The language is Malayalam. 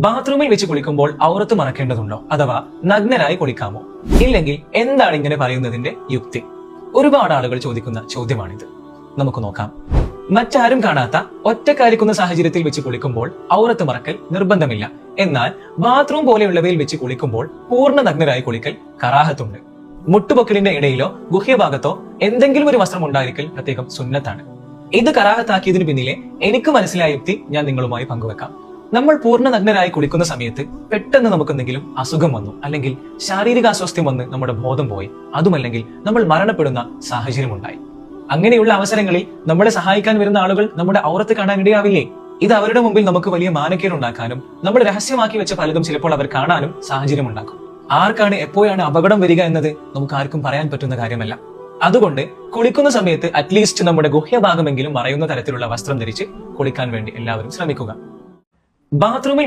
ബാത്റൂമിൽ വെച്ച് കുളിക്കുമ്പോൾ ഔറത്ത് മറക്കേണ്ടതുണ്ടോ അഥവാ നഗ്നരായി കുളിക്കാമോ? ഇല്ലെങ്കിൽ എന്താണ് ഇങ്ങനെ പറയുന്നതിന്റെ യുക്തി? ഒരുപാട് ആളുകൾ ചോദിക്കുന്ന ചോദ്യമാണിത്. നമുക്ക് നോക്കാം. മറ്റാരും കാണാത്ത ഒറ്റക്കാലിക്കുന്ന സാഹചര്യത്തിൽ വെച്ച് കുളിക്കുമ്പോൾ ഔറത്ത് മറക്കൽ നിർബന്ധമില്ല. എന്നാൽ ബാത്റൂം പോലെയുള്ളവയിൽ വെച്ച് കുളിക്കുമ്പോൾ പൂർണ്ണ നഗ്നരായി കുളിക്കൽ കറാഹത്തുണ്ട്. മുട്ടുപൊക്കലിന്റെ ഇടയിലോ ഗുഹ്യഭാഗത്തോ എന്തെങ്കിലും ഒരു വസ്ത്രം ഉണ്ടായിരിക്കൽ പ്രത്യേകം സുന്നത്താണ്. ഇത് കറാഹത്താക്കിയതിനു പിന്നിലെ എനിക്ക് മനസ്സിലായ യുക്തി ഞാൻ നിങ്ങളുമായി പങ്കുവെക്കാം. നമ്മൾ പൂർണ്ണ നഗ്നരായി കുളിക്കുന്ന സമയത്ത് പെട്ടെന്ന് നമുക്ക് എന്തെങ്കിലും അസുഖം വന്നു, അല്ലെങ്കിൽ ശാരീരിക അസ്വസ്ഥ്യം വന്ന് നമ്മുടെ ബോധം പോയി, അതുമല്ലെങ്കിൽ നമ്മൾ മരണപ്പെടുന്ന സാഹചര്യം ഉണ്ടായി. അങ്ങനെയുള്ള അവസരങ്ങളിൽ നമ്മളെ സഹായിക്കാൻ വരുന്ന ആളുകൾ നമ്മുടെ ഔറത്ത് കാണാൻ ഇടയാവില്ലേ? ഇത് അവരുടെ മുമ്പിൽ നമുക്ക് വലിയ മാനക്കേടുണ്ടാക്കാനും നമ്മൾ രഹസ്യമാക്കി വെച്ച പലതും ചിലപ്പോൾ അവർ കാണാനും സാഹചര്യം ഉണ്ടാക്കും. ആർക്കാണ് എപ്പോഴാണ് അപകടം വരിക എന്നത് നമുക്ക് ആർക്കും പറയാൻ പറ്റുന്ന കാര്യമല്ല. അതുകൊണ്ട് കുളിക്കുന്ന സമയത്ത് അറ്റ്ലീസ്റ്റ് നമ്മുടെ ഗുഹ്യഭാഗമെങ്കിലും മറയുന്ന തരത്തിലുള്ള വസ്ത്രം ധരിച്ച് കുളിക്കാൻ വേണ്ടി എല്ലാവരും ശ്രമിക്കുക. ബാത്റൂമിൽ